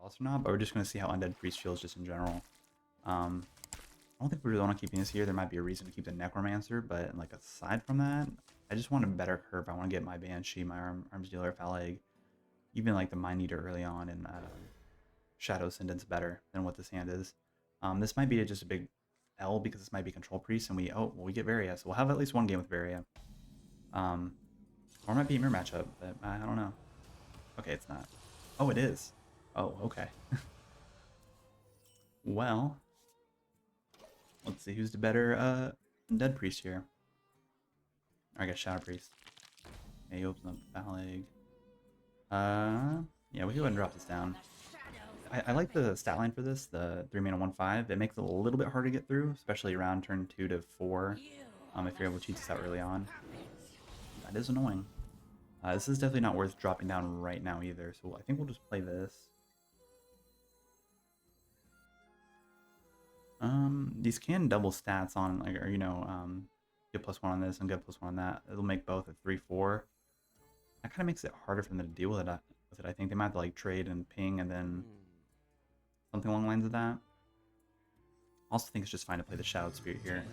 cost or not, but we're just going to see how Undead Priest feels just in general. I don't think we really want to keep this here. There might be a reason to keep the Necromancer, but like aside from that, I just want a better curve. I want to get my Banshee, my Arms Dealer, Phaleg, even like the Mind Eater early on, and Shadow Ascendant's better than what this hand is. This might be just a big L because this might be Control Priest, and we get Varia, so we'll have at least one game with Varia. Or it might be a mirror matchup, but I don't know. Okay, it's not. Oh, it is. Oh, okay. Well, let's see who's the better Undead Priest here. Or I guess Shadow Priest. Okay, he opens up Phaleg. Yeah, we can go ahead and drop this down. I like the stat line for this, the 3 mana 1/5. It makes it a little bit harder to get through, especially around turn 2 to 4. If you're able to cheat this out early on. That is annoying. This is definitely not worth dropping down right now either, so I think we'll just play this. These can double stats on, like, or, you know, get +1 on this and get +1 on that. It'll make both a 3/4. That kind of makes it harder for them to deal with it. I think they might have to like trade and ping and then something along the lines of that. I also think it's just fine to play the Shadow Spirit here.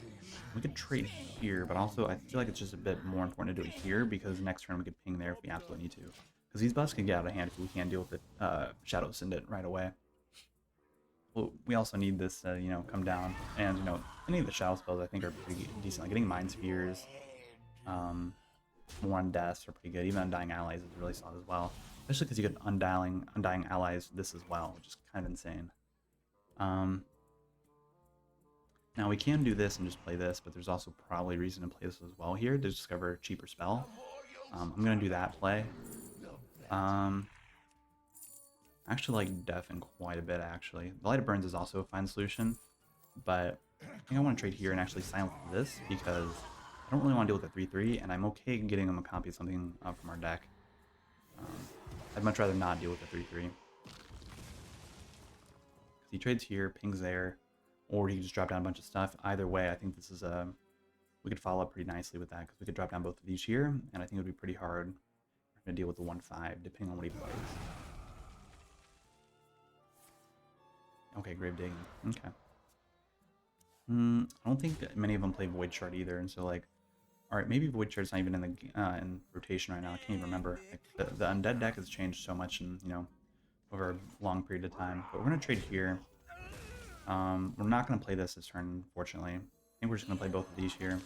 We could trade here, but also I feel like it's just a bit more important to do it here because next turn we could ping there if we absolutely need to. Because these buffs can get out of hand if we can't deal with the Shadow Ascendant right away. Well, we also need this, you know, come down. And, you know, any of the Shadow spells I think are pretty decent. Like getting Mind Spheres, more on deaths are pretty good. Even Undying Allies is really solid as well. Especially because you get Undying Allies this as well, which is kind of insane. Now we can do this and just play this, but there's also probably reason to play this as well here to discover a cheaper spell. I'm going to do that play. I actually like Deafen quite a bit, actually. The Light of Burns is also a fine solution, but I think I want to trade here and actually silence this because I don't really want to deal with the 3/3, and I'm okay getting him a copy of something from our deck. I'd much rather not deal with the 3/3. He trades here, pings there, or he can just drop down a bunch of stuff. Either way, I think this is we could follow up pretty nicely with that because we could drop down both of these here, and I think it would be pretty hard to deal with the 1/5 depending on what he plays. Okay, Grave Digging. Okay. I don't think many of them play Void Shard either, and so like, all right, maybe Void Shard's not even in the in rotation right now. I can't even remember. Like, the Undead deck has changed so much, in over a long period of time. But we're gonna trade here. We're not gonna play this turn, unfortunately. I think we're just gonna play both of these here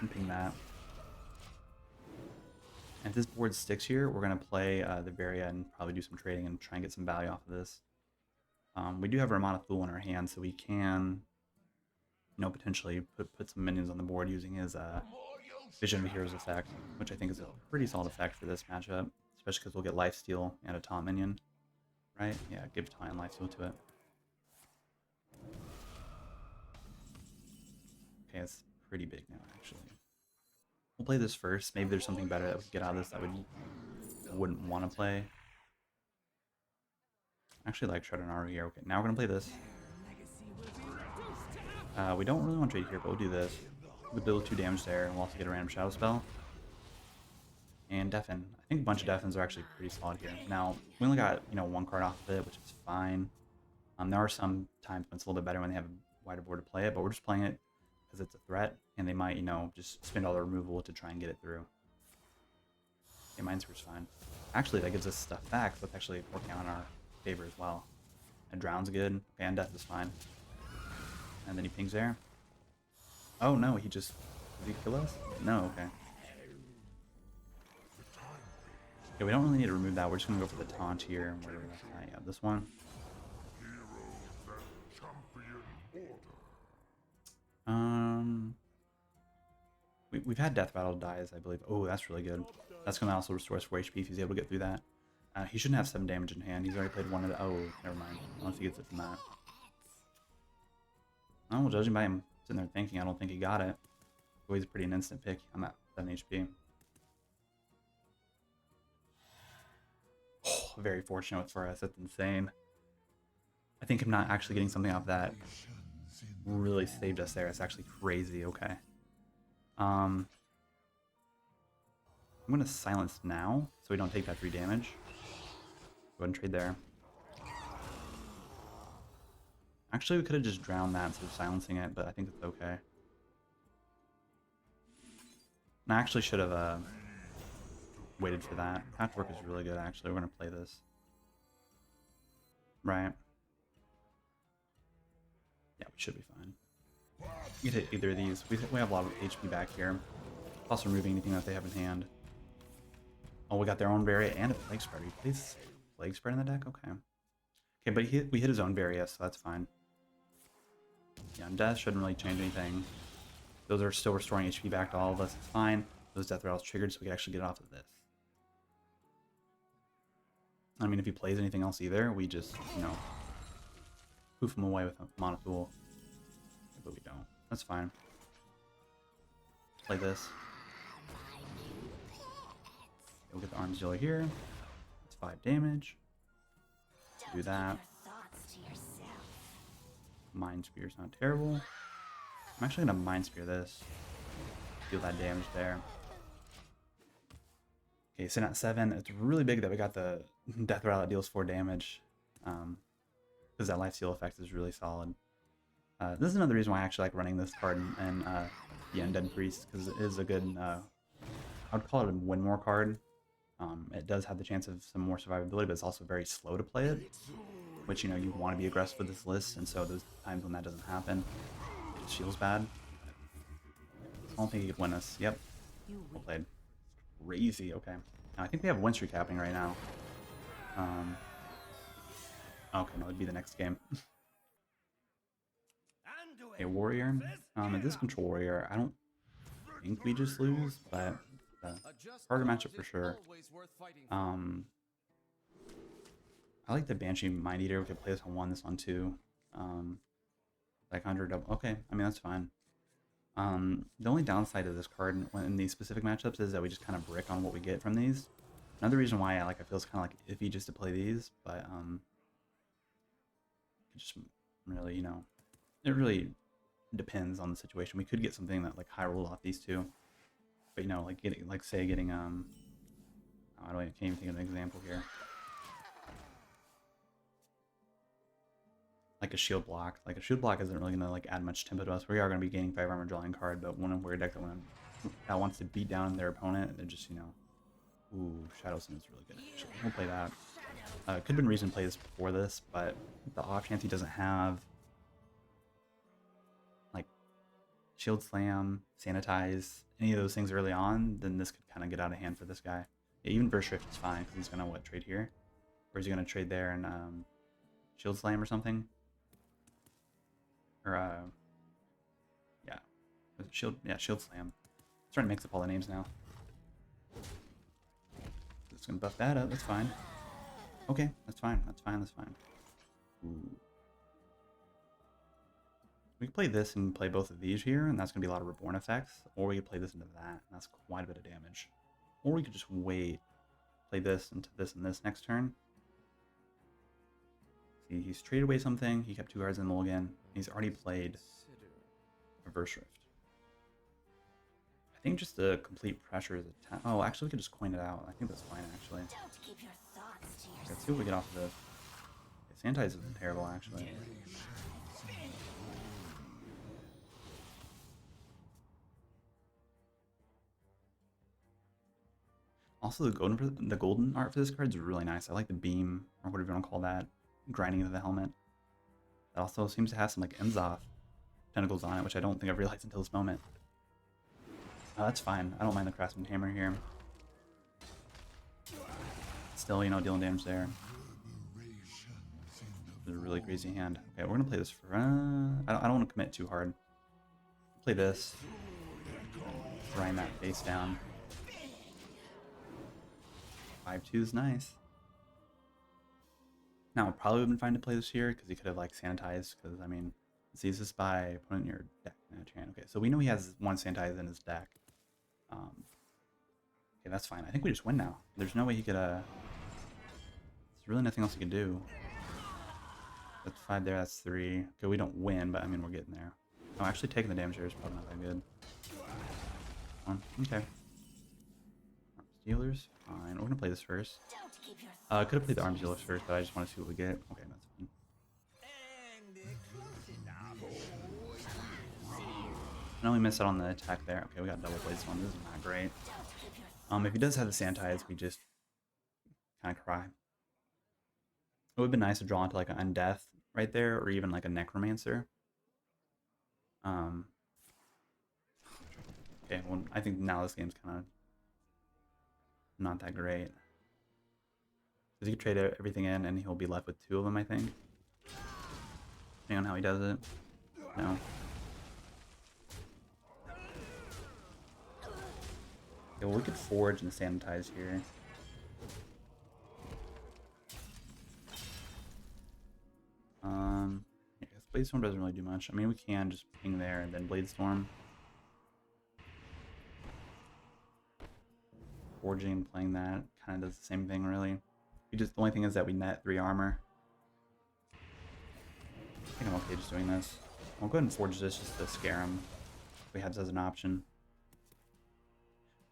and ping that. And if this board sticks here, we're gonna play the Varia and probably do some trading and try and get some value off of this. We do have Ramana Fool in our hand, so we can, potentially put some minions on the board using his Vision of Heroes effect, which I think is a pretty solid effect for this matchup, especially because we'll get Lifesteal and a taunt minion, right? Yeah, give taunt and Lifesteal to it. Okay, it's pretty big now, actually. We'll play this first. Maybe there's something better that we could get out of this that I wouldn't want to play. I actually like Shredder here. Okay, now we're going to play this. We don't really want to trade here, but we'll do this. We'll build 2 damage there, and we'll also get a random Shadow spell. And Deafen. I think a bunch of Deafens are actually pretty solid here. Now, we only got, 1 card off of it, which is fine. There are some times when it's a little bit better when they have a wider board to play it, but we're just playing it because it's a threat, and they might, just spend all their removal to try and get it through. Okay, Mindsphere's fine. Actually, that gives us stuff back, so it's actually working out in our favor as well. And Drown's good. Okay, and Death is fine. And then he pings there. Oh no, did he kill us? No, okay. Okay, we don't really need to remove that. We're just gonna go for the taunt here. Where yeah, this one. We've had Death Rattle dies, I believe. Oh, that's really good. That's gonna also restore us 4 HP if he's able to get through that. He shouldn't have 7 damage in hand. He's already played one of the. Oh, never mind. Unless he gets it from that. Oh, well, judging by him sitting there thinking, I don't think he got it. So he's a pretty instant pick. I'm at 7 HP. Oh, very fortunate for us. That's insane. I think him not actually getting something off that really saved us there. It's actually crazy. Okay. I'm gonna silence now so we don't take that 3 damage. Go ahead and trade there. Actually, we could have just drowned that instead of silencing it, but I think it's okay. And I actually should have waited for that. Patchwork is really good, actually. We're going to play this. Right. Yeah, we should be fine. We can hit either of these. We have a lot of HP back here. Plus removing anything that they have in hand. Oh, we got their own Varia and a Plague Spreader. He plays Plague Spread in the deck? Okay. Okay, but we hit his own Varia, so that's fine. Yeah, and Death shouldn't really change anything. Those are still restoring HP back to all of us. It's fine. Those Death Rattles triggered, so we can actually get off of this. I mean, if he plays anything else either, we just, you know, poof him away with a Mono Tool. But we don't. That's fine. Play this. We'll get the Arms Dealer here. It's 5 damage. Do that. Mind Spear's not terrible. I'm actually gonna Mind Spear this. Deal that damage there. Okay, so at 7, it's really big that we got the Death Rattle that deals 4 damage. Because that Life Steal effect is really solid. This is another reason why I actually like running this card and the Undead Priest, because it is a good, I would call it a win more card. It does have the chance of some more survivability, but it's also very slow to play it. Which, you know, you want to be aggressive with this list, and so those times when that doesn't happen, it just feels bad. I don't think he could win us. Yep. Well played. Crazy. Okay. Now, I think we have win streak happening right now. Okay, no, it'd be the next game. A warrior. This control warrior, I don't think we just lose, but harder matchup for sure. I like the Banshee Mind Eater. We could play this on 1, this on 2. Like 100 double. Okay, I mean, that's fine. The only downside of this card in these specific matchups is that we just kind of brick on what we get from these. Another reason why I feel it's kind of like iffy just to play these, but it just really, you know, it really depends on the situation. We could get something that like high rolled off these two, but you know, like getting, like say getting I can't even think of an example here. Like a shield block. Like a shield block isn't really gonna like add much tempo to us. We are gonna be gaining 5 armor drawing card, but one of weird deck that wants to beat down their opponent, they're just, you know. Ooh, Shadow Sin is really good. Actually, we'll play that. Could have been reason to play this before this, but the off chance he doesn't have like Shield Slam, Sanitize, any of those things early on, then this could kind of get out of hand for this guy. Yeah, even Burst Shift is fine because he's gonna trade here, or is he gonna trade there and Shield Slam or something? Or yeah, Shield Slam. I'm trying to mix up all the names now. Just gonna buff that up. That's fine. Okay, that's fine. That's fine. That's fine. Ooh. We could play this and play both of these here, and that's gonna be a lot of Reborn effects. Or we could play this into that, and that's quite a bit of damage. Or we could just wait, play this into this and this next turn. See, he's traded away something. He kept 2 cards in the mulligan. He's already played Reverse Rift. I think just the complete pressure is a oh, actually we could just coin it out. I think that's fine actually. Let's see what we get off of this. Okay, Sanitize isn't terrible actually. Also, the golden art for this card is really nice. I like the beam, or whatever you want to call that, grinding into the helmet. It also seems to have some like Emzoth tentacles on it, which I don't think I've realized until this moment. That's fine. I don't mind the Craftsman Hammer here. Still, you know, dealing damage there. It's a really crazy hand. Okay, we're gonna play this for. I don't want to commit too hard. Play this. Grind that face down. 5-2 is nice. Now, it probably would have been fine to play this here because he could have like sanitized. Because I mean, it sees this by putting your deck in a hand. Okay, so we know he has 1 sanitize in his deck. Okay, that's fine. I think we just win now. There's no way he could. There's really nothing else he could do. That's 5 there. That's 3. Okay, we don't win, but I mean we're getting there. Oh, actually taking the damage there is probably not that good. Okay. Stealers, fine. We're gonna play this first. I could have played the Arms Dealers first, but I just want to see what we get. Okay, that's fine. I know we missed out on the attack there. Okay, we got double blade storm. This is not great. If he does have the sanitize, we just kind of cry. It would have been nice to draw into like an undeath right there, or even like a necromancer. Okay, well, I think now this game's kind of not that great. Because he could trade everything in and he'll be left with 2 of them, I think. Depending on how he does it. No. Okay, well, we could forge and sanitize here. Yeah, Blade Storm doesn't really do much. I mean, we can just ping there and then Blade Storm. Forging and playing that kind of does the same thing, really. The only thing is that we net 3 armor. I think I'm okay just doing this. I'll go ahead and forge this just to scare him. If we have this as an option.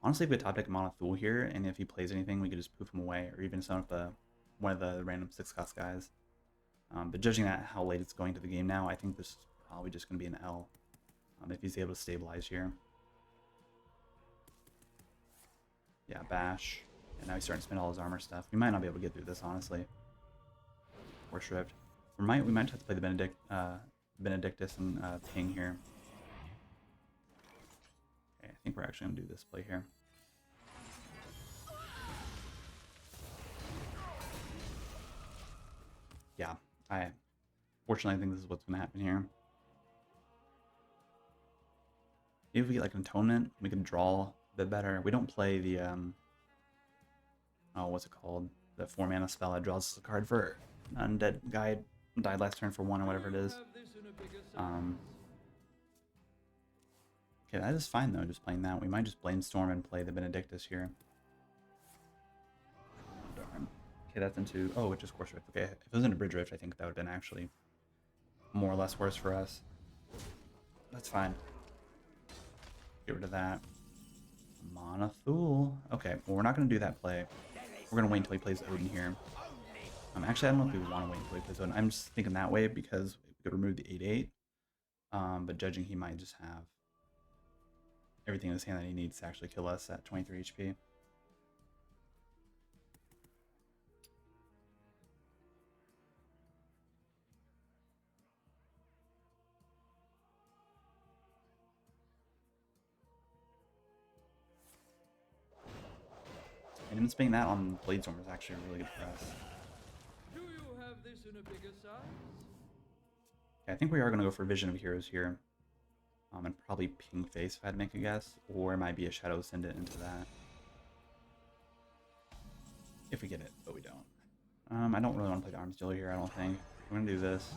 Honestly, if we top deck Mono Thule here, and if he plays anything, we could just poof him away, or even summon up one of the random 6-cost guys. But judging that how late it's going to the game now, I think this is probably just going to be an L. If he's able to stabilize here. Yeah, bash. And now he's starting to spend all his armor stuff. We might not be able to get through this, honestly. Or Shrift. We might have to play the Benedictus and ping here. Okay, I think we're actually going to do this play here. Yeah, fortunately I think this is what's going to happen here. Maybe if we get like an Atonement, we can draw a bit better. We don't play the, oh, what's it called? The 4-mana spell that draws a card for an undead guy. Died last turn for 1 or whatever it is. Okay, that is fine though, just playing that. We might just Blainstorm and play the Benedictus here. Darn. Okay, that's into... Oh, it just Course Rift. Okay, if it was into Bridge Rift, I think that would have been actually more or less worse for us. That's fine. Get rid of that. Mana Thule. Okay, well, we're not going to do that play. We're going to wait until he plays Odin here. Actually, I don't know if we want to wait until he plays Odin. I'm just thinking that way because we could remove the 8/8. But judging, he might just have everything in his hand that he needs to actually kill us at 23 HP. And him spending that on Bladestorm is actually really good for us. Do you have this in a bigger size? Okay, I think we are going to go for Vision of Heroes here. And probably Ping Face if I had to make a guess. Or it might be a Shadow Ascendant into that. If we get it, but we don't. I don't really want to play the Arms Dealer here, I don't think. We're going to do this.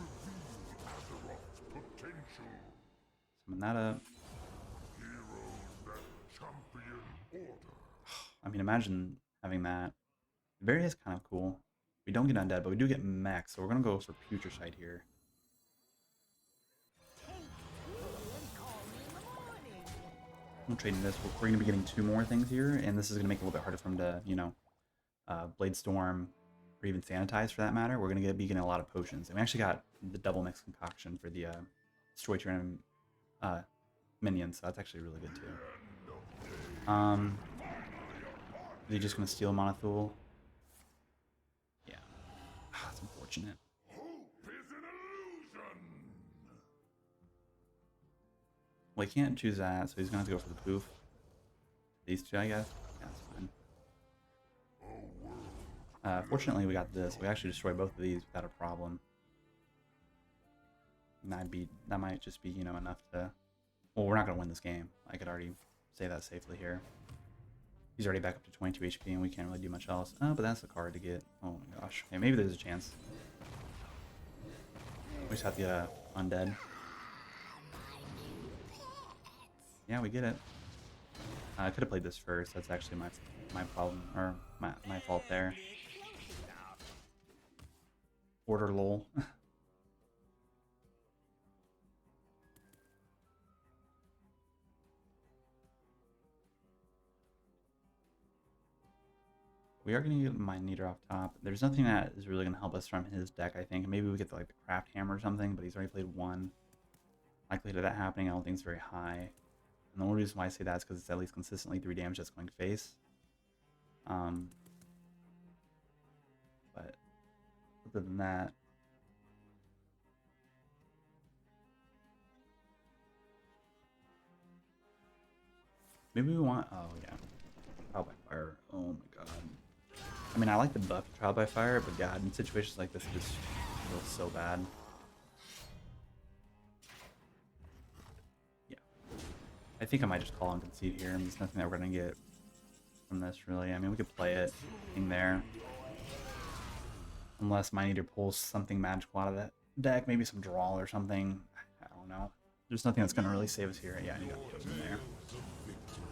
Summon that up. I mean, imagine having that. Very is kind of cool. We don't get Undead, but we do get Mech, so we're going to go for Future Sight here. I'm trading this. We're going to be getting 2 more things here, and this is going to make it a little bit harder for him to, you know, Blade Storm or even Sanitize for that matter. We're going to be getting a lot of potions. And we actually got the double mix concoction for the Destroy Tyrannon minions, so that's actually really good too. Is he just going to steal Mana Thule? Yeah. That's unfortunate. Well, he can't choose that, so he's going to have to go for the poof. These 2, I guess. Yeah, that's fine. Fortunately, we got this. We actually destroyed both of these without a problem. And that might just be, you know, enough to... Well, we're not going to win this game. I could already say that safely here. He's already back up to 22 HP, and we can't really do much else. Oh, but that's a card to get. Oh my gosh. Okay, maybe there's a chance. We just have the Undead. Yeah, we get it. I could have played this first. That's actually my problem, or my fault there. Order lol. We are going to get Mind Eater off top. There's nothing that is really going to help us from his deck, I think. Maybe we get like the Craft Hammer or something, but he's already played 1. Likelihood of that happening, I don't think it's very high. And the only reason why I say that is because it's at least consistently 3 damage that's going face. But other than that, maybe we want, oh yeah, trial by fire. Oh my god. I mean, I like the buff trial by fire, but god, in situations like this, it just feels so bad. Yeah. I think I might just call and concede here. There's nothing that we're going to get from this, really. I mean, we could play it in there. Unless Mind Eater pulls something magical out of that deck. Maybe some draw or something. I don't know. There's nothing that's going to really save us here. Yeah, you got the Totem there.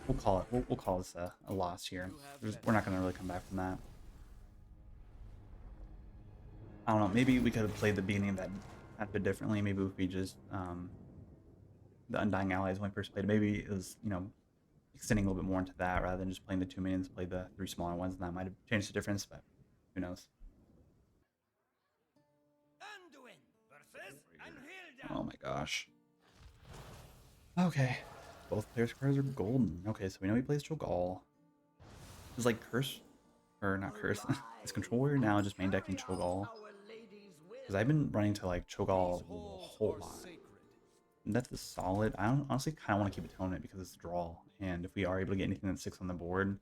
We'll call it. We'll call this a loss here. We're not going to really come back from that. I don't know. Maybe we could have played the beginning of that a bit differently. Maybe if we just the Undying Allies when we first played it, maybe it was, you know, extending a little bit more into that rather than just playing the 2 minions, play the 3 smaller ones, and that might have changed the difference, but who knows. Oh my gosh. Okay. Both players' cards are golden. Okay, so we know he plays Cho'Gall. It's like Curse, or not Curse. It's Control Warrior now, just main decking Cho'Gall. Because I've been running to like Cho'Gall a whole lot. And that's a solid. I honestly kind of want to keep Atonement because it's a draw. And if we are able to get anything that's 6 on the board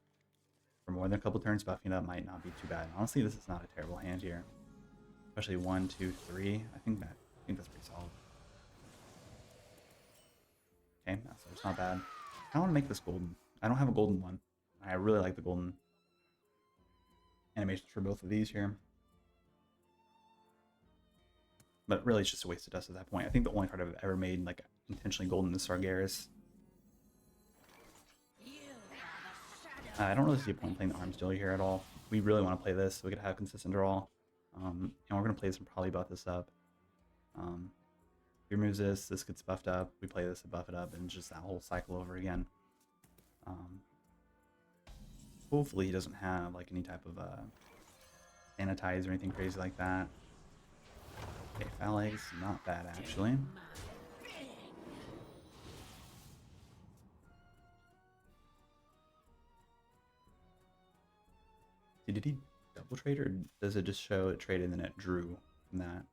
for more than a couple turns, buffing it up might not be too bad. Honestly, this is not a terrible hand here. Especially 1, 2, 3. I think that's pretty solid. Okay, so it's not bad. I want to make this golden. I don't have a golden one. I really like the golden animations for both of these here. But really, it's just a waste of dust at that point. I think the only card I've ever made like intentionally golden is Sargeras. I don't really see a point in playing the Arms Dealer here at all. We really want to play this so we could have consistent draw. And we're going to play this and probably buff this up. He removes this, this gets buffed up, we play this and buff it up, and just that whole cycle over again. Hopefully he doesn't have like any type of sanitize or anything crazy like that. Okay, foul eggs, not bad actually. Did he double trade, or does it just show it traded and then it drew from that?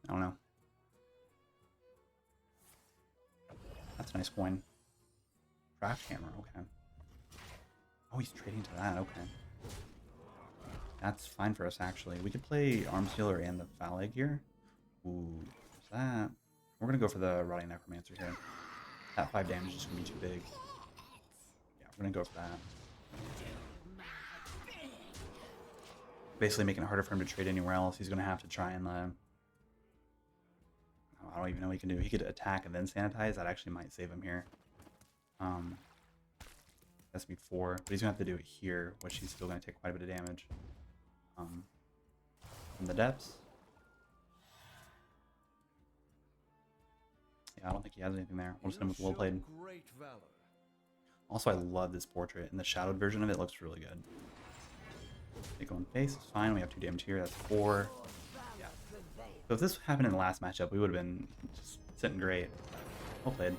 I don't know. That's a nice coin. Trash hammer, okay. Oh, he's trading to that, okay. That's fine for us, actually. We could play Arms Dealer and the Foul Egg here. Ooh, what's that? We're gonna go for the Rotting Necromancer here. That 5 damage is gonna be too big. Yeah, we're gonna go for that. Basically making it harder for him to trade anywhere else. He's gonna have to try and I don't even know what he can do. He could attack and then sanitize. That actually might save him here. That's be 4, but he's gonna have to do it here, which he's still gonna take quite a bit of damage. From the depths. Yeah, I don't think he has anything there. We'll just hit him with well played. Also, I love this portrait, and the shadowed version of it looks really good. They go in face, it's fine. We have 2 damage here. That's 4. Yeah. So if this happened in the last matchup, we would have been just sitting great. Well played.